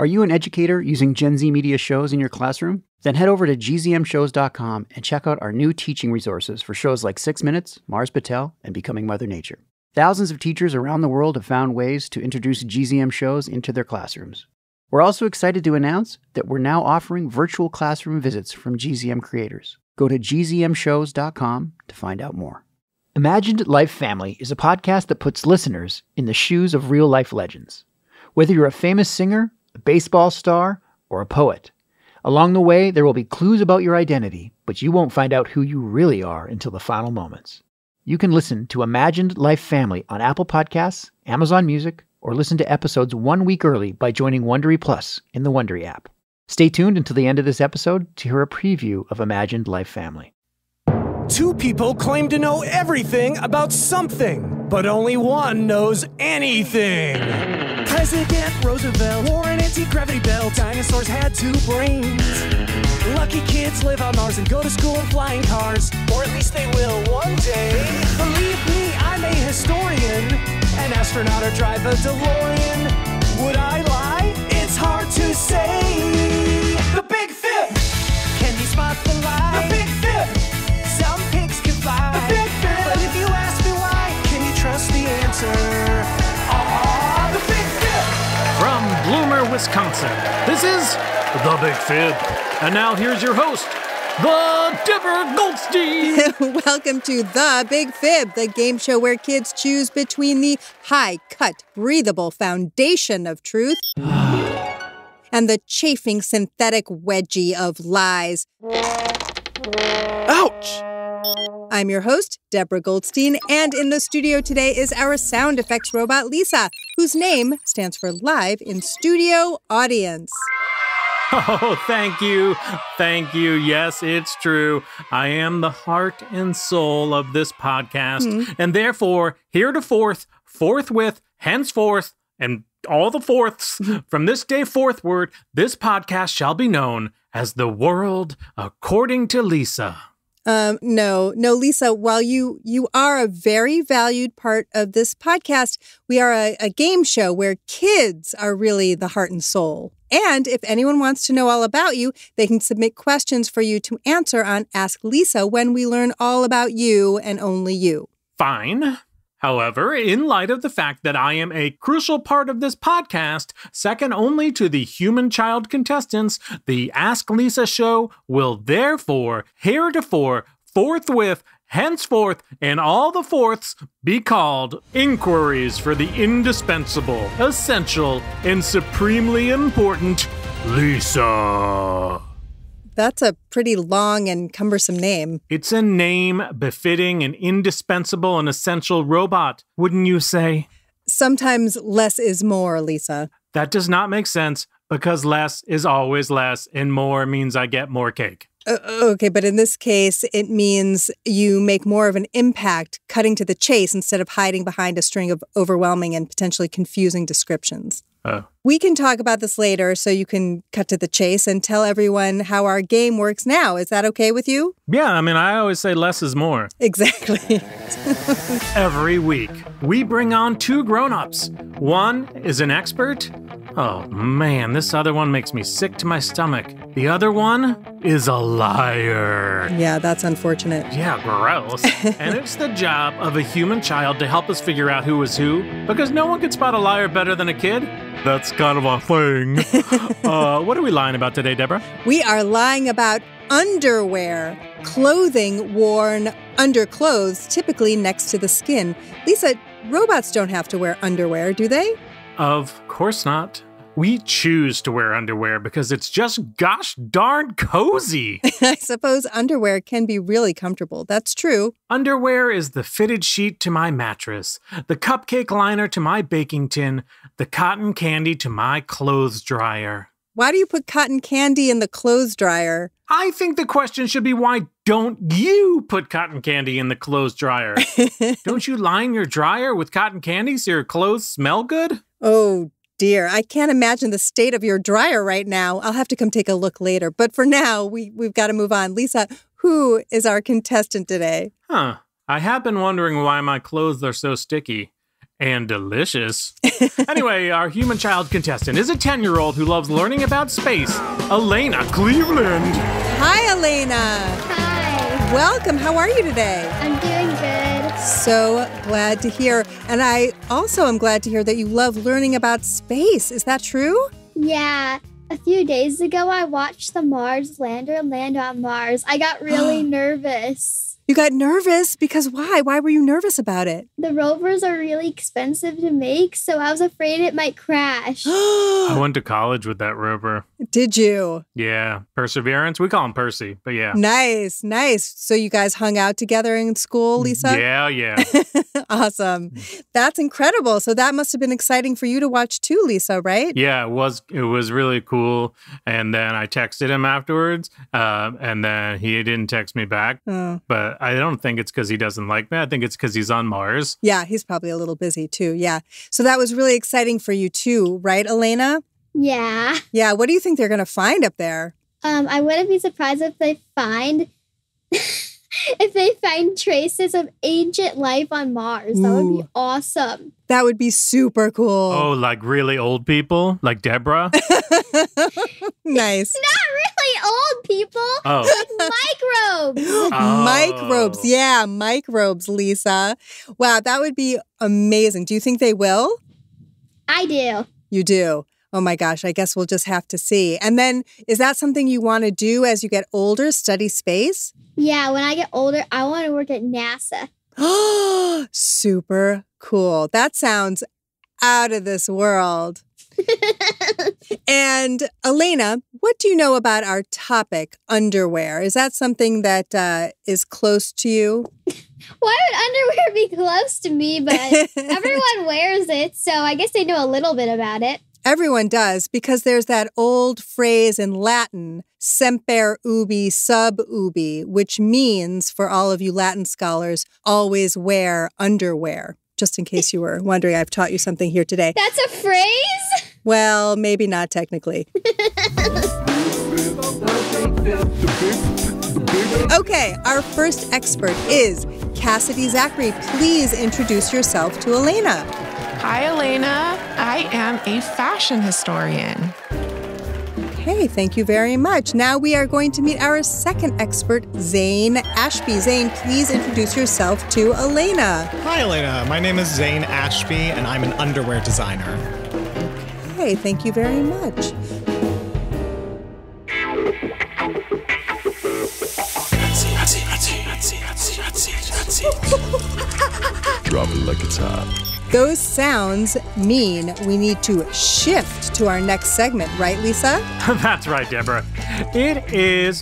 Are you an educator using Gen Z media shows in your classroom? Then head over to gzmshows.com and check out our new teaching resources for shows like 6 Minutes, Mars Patel, and Becoming Mother Nature. Thousands of teachers around the world have found ways to introduce GZM shows into their classrooms. We're also excited to announce that we're now offering virtual classroom visits from GZM creators. Go to gzmshows.com to find out more. Imagined Life Family is a podcast that puts listeners in the shoes of real-life legends. Whether you're a famous singer, a baseball star, or a poet, along the way there will be clues about your identity, but you won't find out who you really are until the final moments. You can listen to Imagined Life Family on Apple Podcasts, Amazon Music, or listen to episodes 1 week early by joining Wondery Plus in the Wondery app. Stay tuned until the end of this episode to hear a preview of Imagined Life Family. Two people claim to know everything about something, but only one knows anything. President Roosevelt wore an anti-gravity belt. Dinosaurs had 2 brains. Lucky kids live on Mars and go to school in flying cars. Or at least they will one day. Believe me, I'm a historian. An astronaut or drive a DeLorean. Would I lie? It's hard to say. The Big Fib! Can you spot the lie? The Big Fib! Some pigs can fly. The Big Fib! But if you ask me why, can you trust the answer? The Big Fib! From Bloomer, Wisconsin, this is The Big Fib. And now here's your host, the Deborah Goldstein. Welcome to The Big Fib, the game show where kids choose between the high-cut, breathable foundation of truth and the chafing synthetic wedgie of lies. Ouch! I'm your host, Deborah Goldstein, and in the studio today is our sound effects robot, Lisa, whose name stands for Live in Studio Audience. Oh, thank you. Thank you. Yes, it's true. I am the heart and soul of this podcast, and therefore, heretofore, forthwith, henceforth, and all the fourths, from this day forthward, this podcast shall be known as The World According to Lisa. No, Lisa, while you are a very valued part of this podcast, we are a game show where kids are really the heart and soul. And if anyone wants to know all about you, they can submit questions for you to answer on Ask Lisa when we learn all about you and only you. Fine. However, in light of the fact that I am a crucial part of this podcast, second only to the human child contestants, the Ask Lisa show will therefore, heretofore, forthwith, henceforth, and all the fourths be called Inquiries for the Indispensable, Essential, and Supremely Important Lisa. That's a pretty long and cumbersome name. It's a name befitting an indispensable and essential robot, wouldn't you say? Sometimes less is more, Lisa. That does not make sense because less is always less and more means I get more cake. Okay, but in this case, it means you make more of an impact cutting to the chase instead of hiding behind a string of overwhelming and potentially confusing descriptions. Oh. We can talk about this later so you can cut to the chase and tell everyone how our game works now. Is that okay with you? Yeah, I mean, I always say less is more. Exactly. Every week, we bring on 2 grown-ups. One is an expert. Oh, man, this other one makes me sick to my stomach. The other one is a liar. Yeah, that's unfortunate. Yeah, gross. And it's the job of a human child to help us figure out who is who, because no one can spot a liar better than a kid. That's kind of a thing. What are we lying about today, Deborah? We are lying about underwear, clothing worn under clothes, typically next to the skin. Lisa, robots don't have to wear underwear, do they? Of course not. We choose to wear underwear because it's just gosh darn cozy. I suppose underwear can be really comfortable. That's true. Underwear is the fitted sheet to my mattress, the cupcake liner to my baking tin, the cotton candy to my clothes dryer. Why do you put cotton candy in the clothes dryer? I think the question should be, why don't you put cotton candy in the clothes dryer? Don't you line your dryer with cotton candy so your clothes smell good? Oh, dear. I can't imagine the state of your dryer right now. I'll have to come take a look later. But for now, we've got to move on. Lisa, who is our contestant today? I have been wondering why my clothes are so sticky. And delicious. Anyway, our human child contestant is a 10-year-old who loves learning about space, Elena Cleveland. Hi, Elena. Hi. Welcome. How are you today? I'm doing good. So glad to hear. And I also am glad to hear that you love learning about space. Is that true? Yeah. A few days ago, I watched the Mars lander land on Mars. I got really nervous. You got nervous because why? Why were you nervous about it? The rovers are really expensive to make, so I was afraid it might crash. I went to college with that rover. Did you? Yeah. Perseverance. We call him Percy, but yeah. Nice, nice. So you guys hung out together in school, Lisa? Yeah. Awesome. That's incredible. So that must have been exciting for you to watch too, Lisa, right? Yeah, it was really cool. And then I texted him afterwards, and then he didn't text me back. Oh. But I don't think it's because he doesn't like me. I think it's because he's on Mars. Yeah, he's probably a little busy too. Yeah. So that was really exciting for you too, right, Elena? Yeah. Yeah. What do you think they're going to find up there? I wouldn't be surprised if they find traces of ancient life on Mars. That would be awesome. That would be super cool. Oh, like really old people? Like Deborah? Nice. Not really old people. Oh. Like microbes. Oh. Microbes. Yeah, microbes, Lisa. Wow, that would be amazing. Do you think they will? I do. You do. Oh my gosh, I guess we'll just have to see. And then, is that something you want to do as you get older, study space? Yeah, when I get older, I want to work at NASA. Oh, super cool. That sounds out of this world. And Elena, what do you know about our topic, underwear? Is that something that is close to you? Why would underwear be close to me? But everyone wears it, so I guess they know a little bit about it. Everyone does, because there's that old phrase in Latin, semper ubi sub ubi, which means, for all of you Latin scholars, always wear underwear. Just in case you were wondering, I've taught you something here today. That's a phrase? Well, maybe not technically. Okay, our first expert is Cassidy Zachary. Please introduce yourself to Elena. Hi, Elena. I am a fashion historian. Okay, thank you very much. Now we are going to meet our second expert, Zane Ashby. Zane, please introduce yourself to Elena. Hi, Elena. My name is Zane Ashby, and I'm an underwear designer. Okay, thank you very much. Drop it like it's hot. Those sounds mean we need to shift to our next segment, right, Lisa? That's right, Deborah. It is,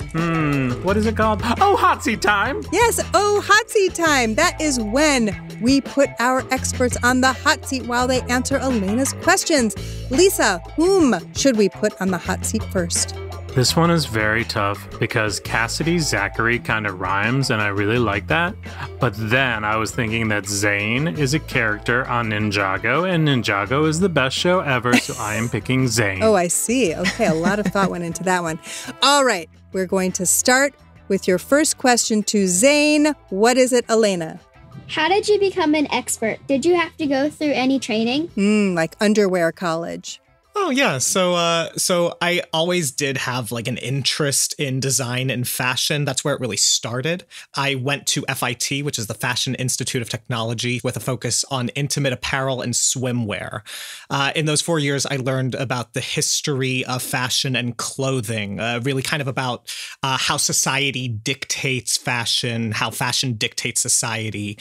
what is it called? Oh, hot seat time. Yes, oh, hot seat time. That is when we put our experts on the hot seat while they answer Elena's questions. Lisa, whom should we put on the hot seat first? This one is very tough because Cassidy Zachary kind of rhymes, and I really like that. But then I was thinking that Zane is a character on Ninjago, and Ninjago is the best show ever, so I am picking Zane. Oh, I see. Okay, a lot of thought went into that one. All right, we're going to start with your first question to Zane. What is it, Elena? How did you become an expert? Did you have to go through any training? Like underwear college. Oh, yeah. So I always did have like an interest in design and fashion. That's where it really started. I went to FIT, which is the Fashion Institute of Technology, with a focus on intimate apparel and swimwear. In those 4 years, I learned about the history of fashion and clothing, really kind of about how society dictates fashion, how fashion dictates society.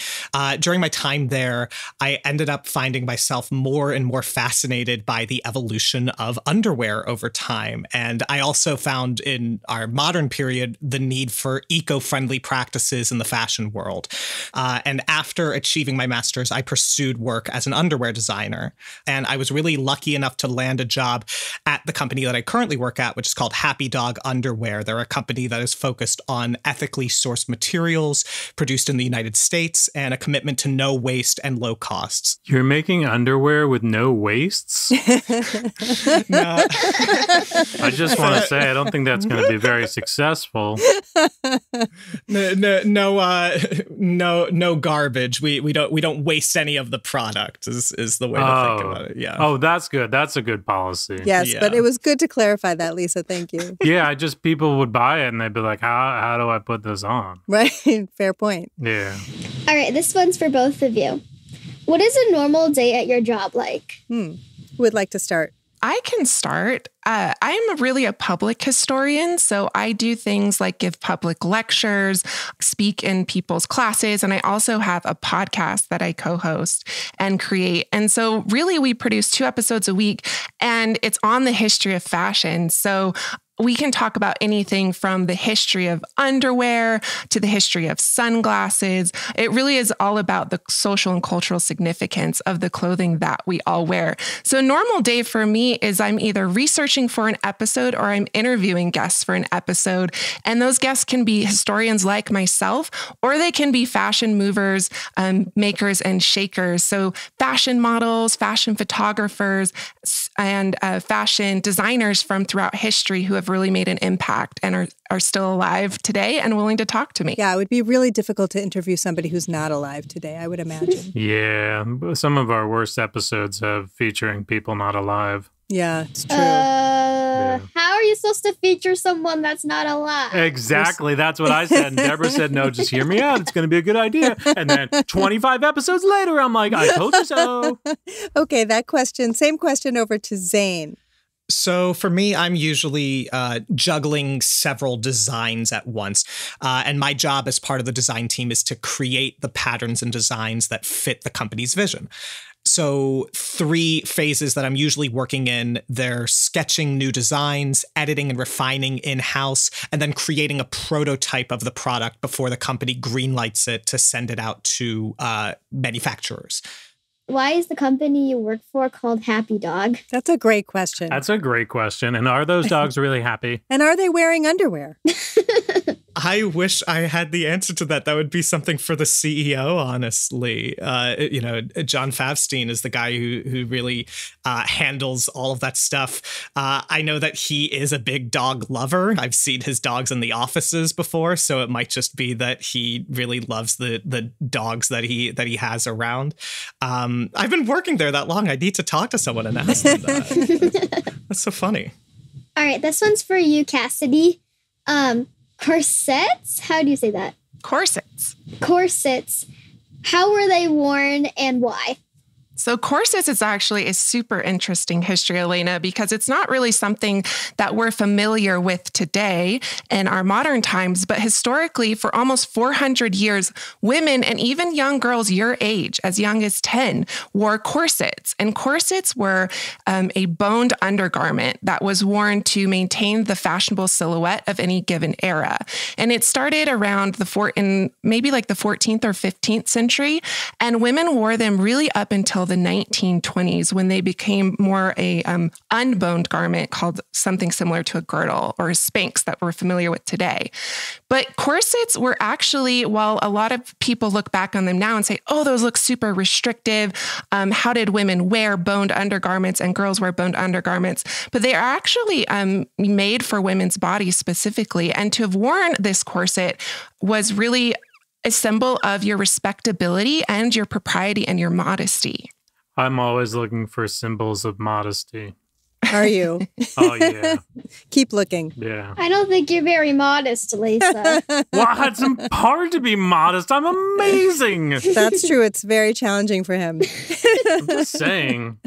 During my time there, I ended up finding myself more and more fascinated by the evolution of underwear over time. And I also found in our modern period the need for eco-friendly practices in the fashion world. And after achieving my master's, I pursued work as an underwear designer. And I was really lucky enough to land a job at the company that I currently work at, which is called Happy Dog Underwear. They're a company that is focused on ethically sourced materials produced in the United States and a commitment to no waste and low costs. You're making underwear with no wastes? No. I just want to say, I don't think that's going to be very successful. No garbage. We don't waste any of the product. Is the way to think about it. Yeah. Oh, that's good. That's a good policy. Yes, but it was good to clarify that, Lisa. Thank you. Yeah, people would buy it and they'd be like, how do I put this on? Right. Fair point. Yeah. All right, this one's for both of you. What is a normal day at your job like? Who would like to start? I can start. I'm really a public historian, so I do things like give public lectures, speak in people's classes, and I also have a podcast that I co-host and create. And so really we produce 2 episodes a week, and it's on the history of fashion. So we can talk about anything from the history of underwear to the history of sunglasses. It really is all about the social and cultural significance of the clothing that we all wear. So a normal day for me is I'm either researching for an episode or I'm interviewing guests for an episode. And those guests can be historians like myself, or they can be fashion movers, makers and shakers. So fashion models, fashion photographers, and fashion designers from throughout history who have really made an impact and are still alive today and willing to talk to me. Yeah, it would be really difficult to interview somebody who's not alive today, I would imagine. Yeah, some of our worst episodes have featuring people not alive. Yeah, it's true. How are you supposed to feature someone that's not alive? Exactly. That's what I said. And Deborah said, no, just hear me out. It's going to be a good idea. And then 25 episodes later, I'm like, I told you so. Okay, same question over to Zane. So for me, I'm usually juggling several designs at once. And my job as part of the design team is to create the patterns and designs that fit the company's vision. So 3 phases that I'm usually working in, they're sketching new designs, editing and refining in-house, and then creating a prototype of the product before the company greenlights it to send it out to manufacturers. Why is the company you work for called Happy Dog? That's a great question. That's a great question. And are those dogs really happy? And are they wearing underwear? I wish I had the answer to that. That would be something for the CEO, honestly. John Favstein is the guy who really handles all of that stuff. I know that he is a big dog lover. I've seen his dogs in the offices before, so it might just be that he really loves the dogs that he has around. I've been working there that long. I need to talk to someone and ask them that. That's so funny. All right, this one's for you, Cassidy. Corsets? How do you say that? Corsets. Corsets. How were they worn and why? So corsets is actually a super interesting history, Elena, because it's not really something that we're familiar with today in our modern times, but historically for almost 400 years, women and even young girls your age, as young as 10, wore corsets. And corsets were a boned undergarment that was worn to maintain the fashionable silhouette of any given era. And it started around in maybe like the 14th or 15th century, and women wore them really up until the 1920s when they became more a unboned garment called something similar to a girdle or a spanx that we're familiar with today. But corsets were actually, while a lot of people look back on them now and say, oh, those look super restrictive. How did women wear boned undergarments and girls wear boned undergarments? But they are actually made for women's bodies specifically. And to have worn this corset was really a symbol of your respectability and your propriety and your modesty. I'm always looking for symbols of modesty. Are you? Oh, yeah. Keep looking. Yeah. I don't think you're very modest, Lisa. Well, it's hard to be modest. I'm amazing. That's true. It's very challenging for him. I'm just saying.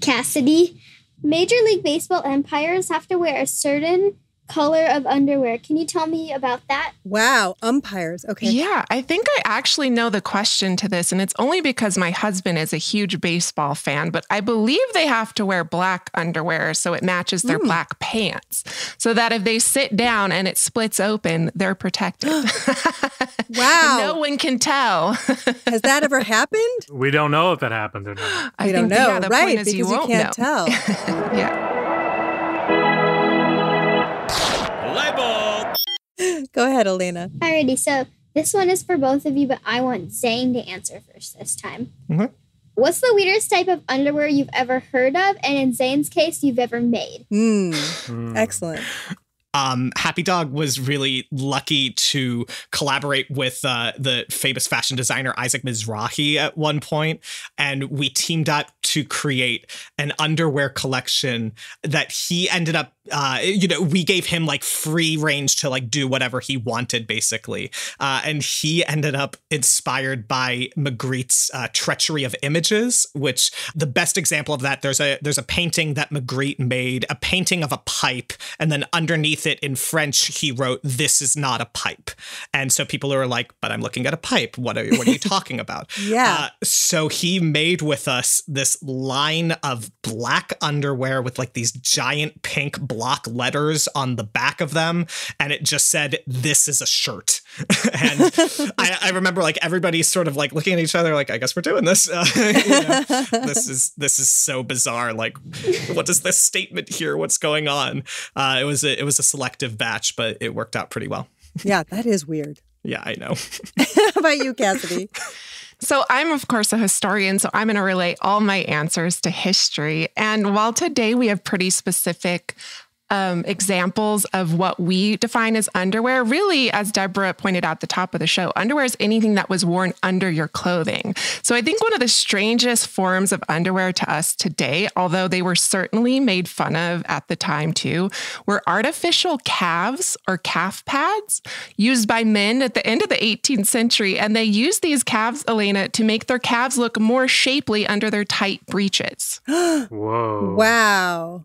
Cassidy, Major League Baseball umpires have to wear a certain color of underwear. Can you tell me about that? Wow, umpires. Okay. Yeah, I think I actually know the question to this, and it's only because my husband is a huge baseball fan, but I believe they have to wear black underwear so it matches their black pants, so that if they sit down and it splits open, they're protected. Wow. No one can tell. Has that ever happened? We don't know if it happened or not. We don't know, the right? point is Because you won't can't know. tell. Yeah. Go ahead, Elena. Alrighty, so this one is for both of you, but I want Zane to answer first this time. Mm-hmm. What's the weirdest type of underwear you've ever heard of? And in Zane's case, you've ever made? Excellent. Happy Dog was really lucky to collaborate with the famous fashion designer Isaac Mizrahi at one point, and we teamed up to create an underwear collection that he ended up, we gave him like free range to like do whatever he wanted, basically. And he ended up inspired by Magritte's Treachery of Images, which the best example of that, there's a painting that Magritte made, a painting of a pipe, and then underneath it in French, he wrote, "This is not a pipe." And so people are like, but I'm looking at a pipe. What are you talking about? Yeah. So he made with us this line of black underwear with like these giant pink block letters on the back of them. And it just said, "This is a shirt." And I remember like everybody sort of like looking at each other like, I guess we're doing this. This is so bizarre. Like, what is this statement here? What's going on? It was a selective batch, but it worked out pretty well. Yeah, that is weird. Yeah, I know. How about you, Cassidy? So I'm, of course, a historian, so I'm going to relate all my answers to history. And while today we have pretty specific examples of what we define as underwear, really, as Deborah pointed out at the top of the show, underwear is anything that was worn under your clothing. So I think one of the strangest forms of underwear to us today, although they were certainly made fun of at the time too, were artificial calves or calf pads used by men at the end of the 18th century. And they used these calves, Elena, to make their calves look more shapely under their tight breeches. Whoa. Wow.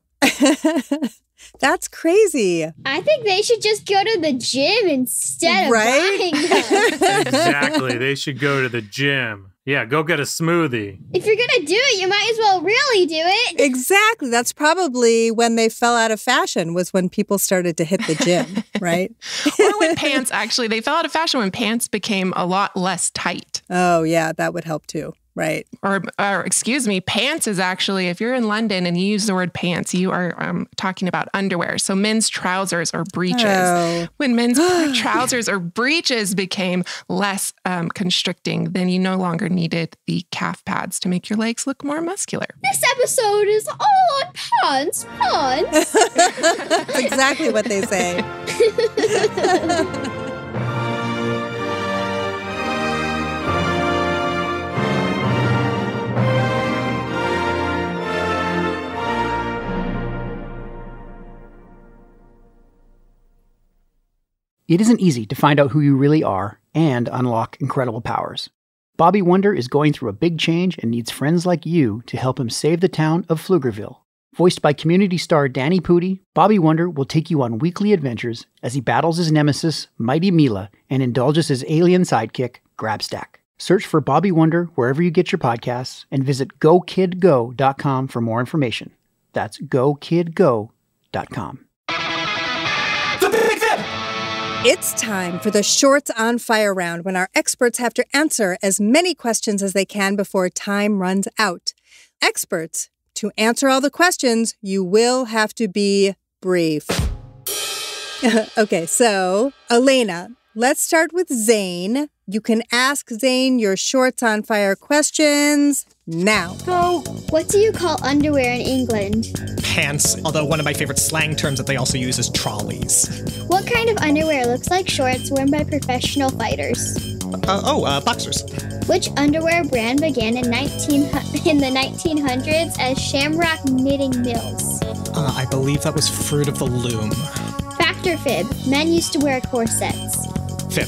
That's crazy. I think they should just go to the gym instead of buying them. Exactly. They should go to the gym. Yeah, go get a smoothie. If you're going to do it, you might as well really do it. Exactly. That's probably when they fell out of fashion, was when people started to hit the gym, right? Or when pants, actually, they fell out of fashion when pants became a lot less tight. Oh, yeah, that would help too. Right. Or excuse me, pants is actually, if you're in London and you use the word pants, you are talking about underwear. So men's trousers or breeches. Oh. When men's trousers or breeches became less constricting, then you no longer needed the calf pads to make your legs look more muscular. This episode is all on pants. That's exactly what they say. It isn't easy to find out who you really are and unlock incredible powers. Bobby Wonder is going through a big change and needs friends like you to help him save the town of Pflugerville. Voiced by community star Danny Pudi, Bobby Wonder will take you on weekly adventures as he battles his nemesis, Mighty Mila, and indulges his alien sidekick, Grabstack. Search for Bobby Wonder wherever you get your podcasts and visit GoKidGo.com for more information. That's GoKidGo.com. It's time for the Shorts on Fire round, when our experts have to answer as many questions as they can before time runs out. Experts, to answer all the questions, you will have to be brief. Okay, so Elena, let's start with Zane. You can ask Zane your Shorts on Fire questions now. Go. What do you call underwear in England? Pants, although one of my favorite slang terms that they also use is trolleys. What kind of underwear looks like shorts worn by professional fighters? Boxers. Which underwear brand began in the 1900s as Shamrock Knitting Mills? I believe that was Fruit of the Loom. Fact or fib? Men used to wear corsets. Fib.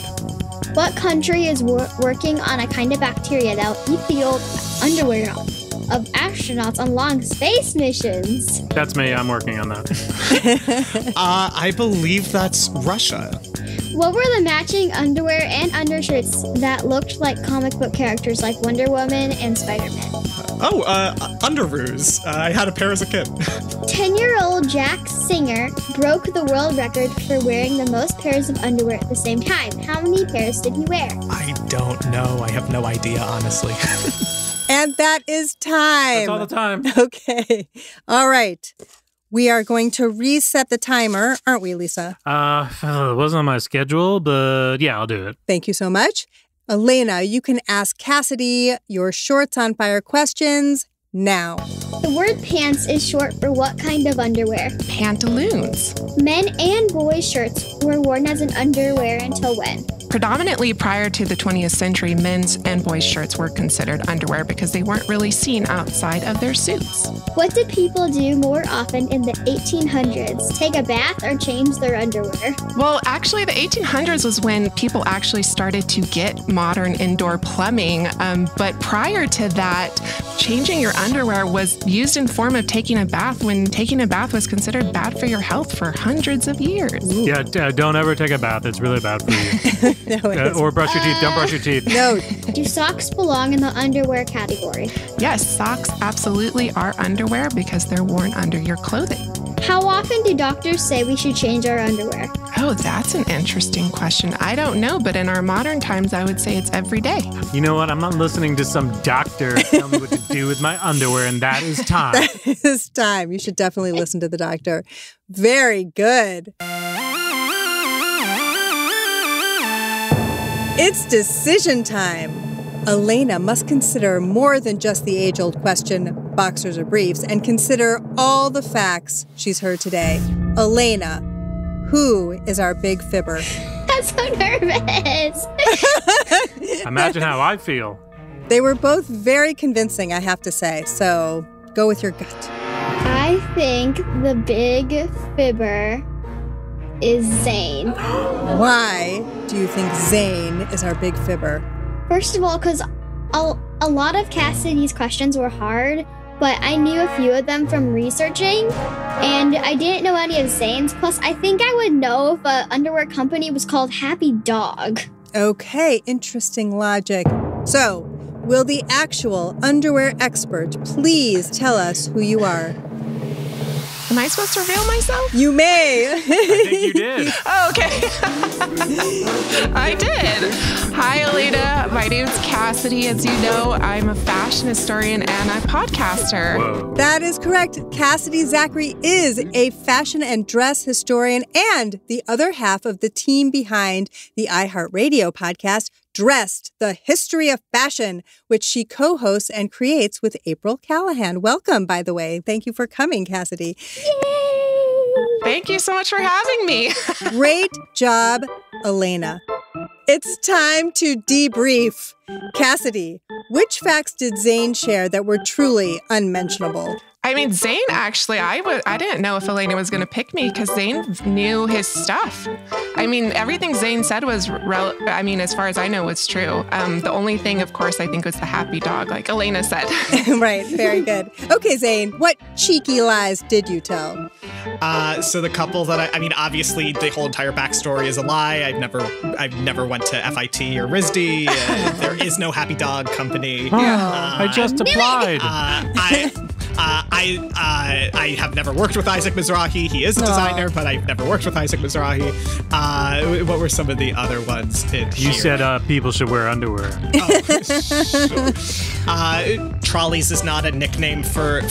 What country is working on a kind of bacteria that'll eat the old underwear of astronauts on long space missions? That's me. I'm working on that. I believe that's Russia. What were the matching underwear and undershirts that looked like comic book characters like Wonder Woman and Spider-Man? Underoos. I had a pair as a kid. 10-year-old Jack Singer broke the world record for wearing the most pairs of underwear at the same time. How many pairs did he wear? I don't know. I have no idea, honestly. And that is time. That's all the time. Okay. All right. We are going to reset the timer, aren't we, Lisa? It wasn't on my schedule, but yeah, I'll do it. Thank you so much. Elena, you can ask Cassidy your shorts on fire questions now. The word pants is short for what kind of underwear? Pantaloons. Men and boys' shirts were worn as an underwear until when? Predominantly prior to the 20th century, men's and boys' shirts were considered underwear because they weren't really seen outside of their suits. What did people do more often in the 1800s? Take a bath or change their underwear? Well, actually, the 1800s was when people actually started to get modern indoor plumbing. But prior to that, changing your underwear was used in form of taking a bath when taking a bath was considered bad for your health for hundreds of years. Yeah, don't ever take a bath. It's really bad for you. No, Or brush your teeth. Don't brush your teeth. no. Do socks belong in the underwear category? Yes, socks absolutely are underwear because they're worn under your clothing. How often do doctors say we should change our underwear? Oh, that's an interesting question. I don't know, but in our modern times, I would say it's every day. You know what? I'm not listening to some doctor tell me what to do with my underwear, and that is time. It's time. You should definitely listen to the doctor. Very good. It's decision time. Elena must consider more than just the age-old question, boxers or briefs, and consider all the facts she's heard today. Elena, who is our big fibber? I'm so nervous. Imagine how I feel. They were both very convincing, I have to say, so go with your gut. I think the big fibber is Zane. Why do you think Zane is our big fibber? First of all, because a lot of Cassidy's questions were hard, but I knew a few of them from researching, and I didn't know any of Zane's. Plus, I think I would know if an underwear company was called Happy Dog. Okay, interesting logic. So, will the actual underwear expert please tell us who you are? Am I supposed to reveal myself? You may. I think you did. Oh, okay. I did. Hi, Elena. My name's Cassidy. As you know, I'm a fashion historian and a podcaster. Whoa. That is correct. Cassidy Zachary is a fashion and dress historian and the other half of the team behind the iHeartRadio podcast, Dressed, the History of Fashion, which she co-hosts and creates with April Callahan. Welcome, by the way. Thank you for coming, Cassidy. Yay! Thank you so much for having me. Great job, Elena. It's time to debrief. Cassidy, which facts did Zane share that were truly unmentionable? I mean, Zane, actually, I didn't know if Elena was going to pick me because Zane knew his stuff. I mean, everything Zane said was, as far as I know, was true. The only thing, of course, I think was the happy dog, like Elena said. Right, very good. Okay, Zane, what cheeky lies did you tell? So the couple that obviously the whole entire backstory is a lie. I've never went to FIT or RISD. There is no Happy Dog company. I just applied. I have never worked with Isaac Mizrahi. He is a designer, but I've never worked with Isaac Mizrahi. What were some of the other ones in here? You said people should wear underwear. Sure. Trolleys is not a nickname for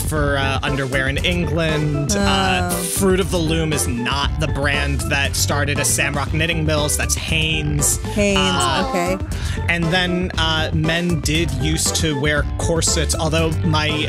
underwear in England. Fruit of the Loom is not the brand that started as Samrock Knitting Mills. That's Hanes. Okay. And then men did used to wear corsets, although my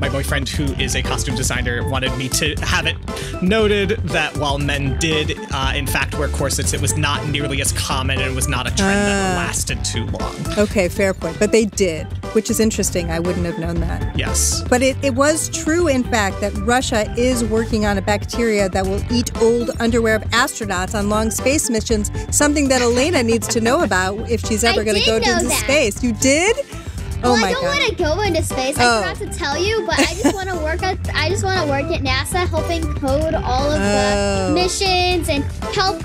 boyfriend, who is a costume designer, wanted me to have it noted that while men did, in fact, wear corsets, it was not nearly as common and it was not a trend that lasted too long. Okay, fair point. But they did, which is interesting. I wouldn't have known that. Yes. But it was true, in fact, that Russia is working on a bacteria that will eat old underwear of astronauts on long space missions, something that Elena needs to know about if she's ever going to go into space. You did? Well, I don't want to go into space. I forgot to tell you, but I just want to work at NASA, helping code all of the missions and help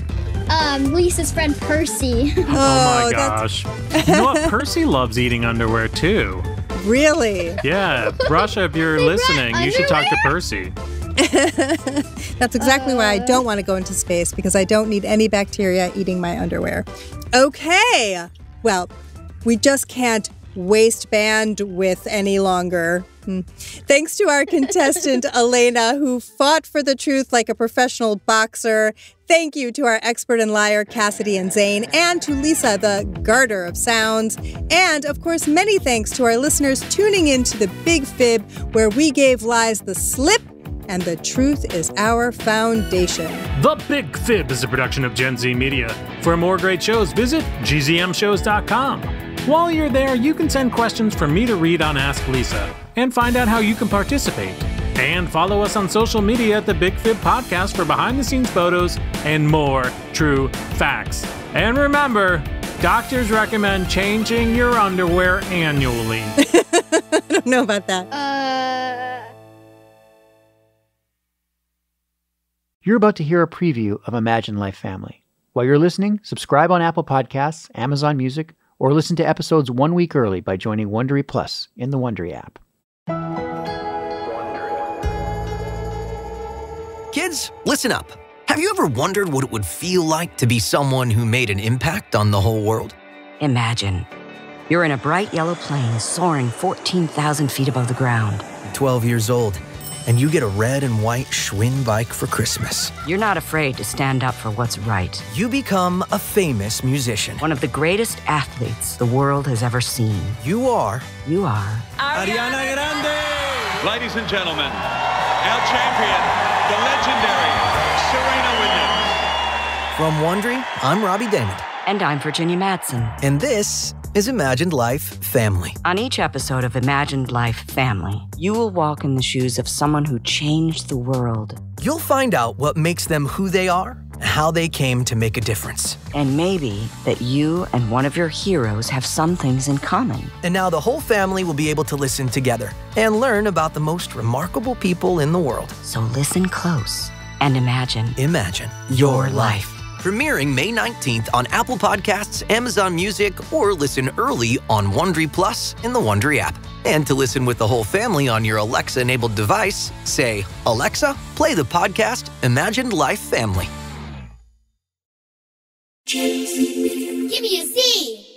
Lisa's friend Percy. Oh my gosh. You know what? Percy loves eating underwear too. Really? Yeah. Russia, if you're listening, you should talk to Percy. That's exactly why I don't want to go into space, because I don't need any bacteria eating my underwear. Okay. Well, we just can't waistband width any longer. Thanks to our contestant, Elena, who fought for the truth like a professional boxer. Thank you to our expert and liar, Cassidy and Zane, and to Lisa, the garter of sounds. And, of course, many thanks to our listeners tuning in to The Big Fib, where we gave lies the slip, and the truth is our foundation. The Big Fib is a production of Gen Z Media. For more great shows, visit gzmshows.com. While you're there, you can send questions for me to read on Ask Lisa and find out how you can participate. And follow us on social media at The Big Fib Podcast for behind-the-scenes photos and more true facts. And remember, doctors recommend changing your underwear annually. I don't know about that. You're about to hear a preview of Imagine Life Family. While you're listening, subscribe on Apple Podcasts, Amazon Music, or listen to episodes 1 week early by joining Wondery Plus in the Wondery app. Kids, listen up. Have you ever wondered what it would feel like to be someone who made an impact on the whole world? Imagine. You're in a bright yellow plane soaring 14,000 feet above the ground. You're 12 years old, and you get a red and white Schwinn bike for Christmas. You're not afraid to stand up for what's right. You become a famous musician. One of the greatest athletes the world has ever seen. You are Ariana Grande! Ladies and gentlemen, our champion, the legendary Serena Williams. From Wondery, I'm Robbie Damon. And I'm Virginia Madsen. And this is Imagined Life Family. On each episode of Imagined Life Family, you will walk in the shoes of someone who changed the world. You'll find out what makes them who they are and how they came to make a difference. And maybe that you and one of your heroes have some things in common. And now the whole family will be able to listen together and learn about the most remarkable people in the world. So listen close and imagine your life. Premiering May 19th on Apple Podcasts, Amazon Music, or listen early on Wondery Plus in the Wondery app. And to listen with the whole family on your Alexa-enabled device, say, Alexa, play the podcast Imagined Life Family. Give me a Z.